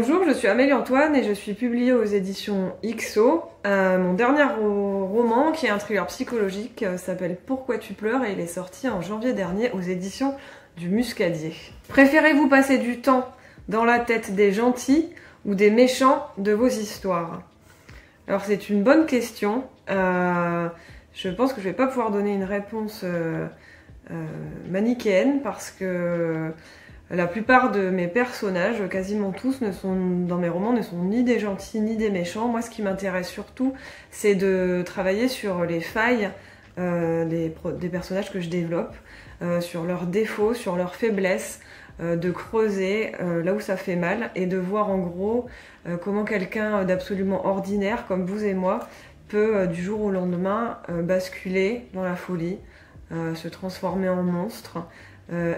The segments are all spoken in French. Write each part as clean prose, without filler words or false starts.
Bonjour, je suis Amélie Antoine et je suis publiée aux éditions XO. Mon dernier roman, qui est un thriller psychologique, s'appelle Pourquoi tu pleures et il est sorti en janvier dernier aux éditions du Muscadier. Préférez-vous passer du temps dans la tête des gentils ou des méchants de vos histoires? Alors c'est une bonne question. Je pense que je vais pas pouvoir donner une réponse manichéenne parce que la plupart de mes personnages, quasiment tous, dans mes romans, ne sont ni des gentils ni des méchants. Moi, ce qui m'intéresse surtout, c'est de travailler sur les failles des personnages que je développe, sur leurs défauts, sur leurs faiblesses, de creuser là où ça fait mal et de voir en gros comment quelqu'un d'absolument ordinaire, comme vous et moi, peut du jour au lendemain basculer dans la folie, se transformer en monstre.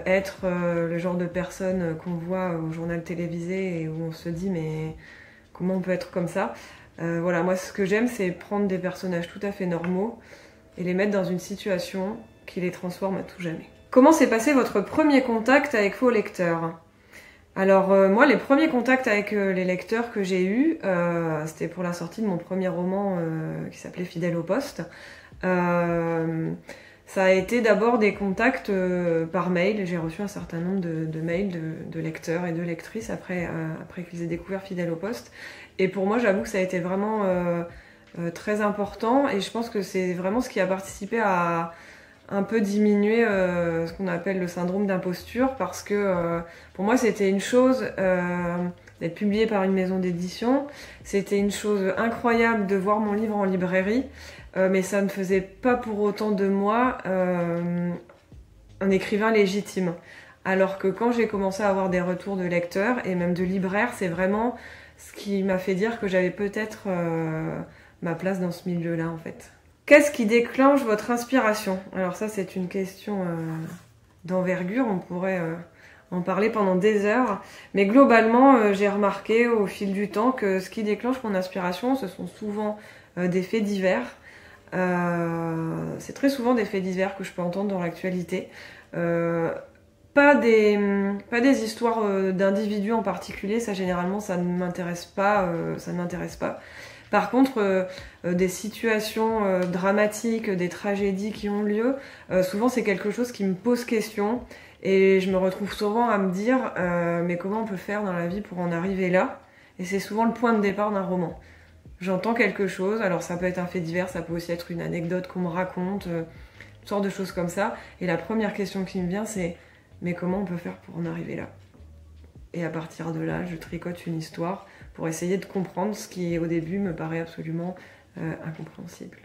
Être le genre de personne qu'on voit au journal télévisé et où on se dit mais comment on peut être comme ça. Voilà, moi ce que j'aime c'est prendre des personnages tout à fait normaux et les mettre dans une situation qui les transforme à tout jamais. Comment s'est passé votre premier contact avec vos lecteurs? Alors moi les premiers contacts avec les lecteurs que j'ai eus, c'était pour la sortie de mon premier roman qui s'appelait Fidèle au poste. Ça a été d'abord des contacts par mail. J'ai reçu un certain nombre de mails de lecteurs et de lectrices après qu'ils aient découvert Fidèle au poste. Et pour moi, j'avoue que ça a été vraiment très important. Et je pense que c'est vraiment ce qui a participé à un peu diminuer ce qu'on appelle le syndrome d'imposture. Parce que pour moi, c'était une chose d'être publié par une maison d'édition. C'était une chose incroyable de voir mon livre en librairie. Mais ça ne faisait pas pour autant de moi un écrivain légitime. Alors que quand j'ai commencé à avoir des retours de lecteurs et même de libraires, c'est vraiment ce qui m'a fait dire que j'avais peut-être ma place dans ce milieu-là en fait. Qu'est-ce qui déclenche votre inspiration? Alors ça c'est une question d'envergure, on pourrait en parler pendant des heures. Mais globalement, j'ai remarqué au fil du temps que ce qui déclenche mon inspiration, ce sont souvent des faits divers. C'est très souvent des faits divers que je peux entendre dans l'actualité. Pas des histoires d'individus en particulier, ça généralement ça ne m'intéresse pas. Par contre, des situations dramatiques, des tragédies qui ont lieu, souvent c'est quelque chose qui me pose question et je me retrouve souvent à me dire mais comment on peut faire dans la vie pour en arriver là? Et c'est souvent le point de départ d'un roman. J'entends quelque chose, alors ça peut être un fait divers, ça peut aussi être une anecdote qu'on me raconte, toutes sortes de choses comme ça. Et la première question qui me vient, c'est mais comment on peut faire pour en arriver là? Et à partir de là, je tricote une histoire pour essayer de comprendre ce qui au début me paraît absolument incompréhensible.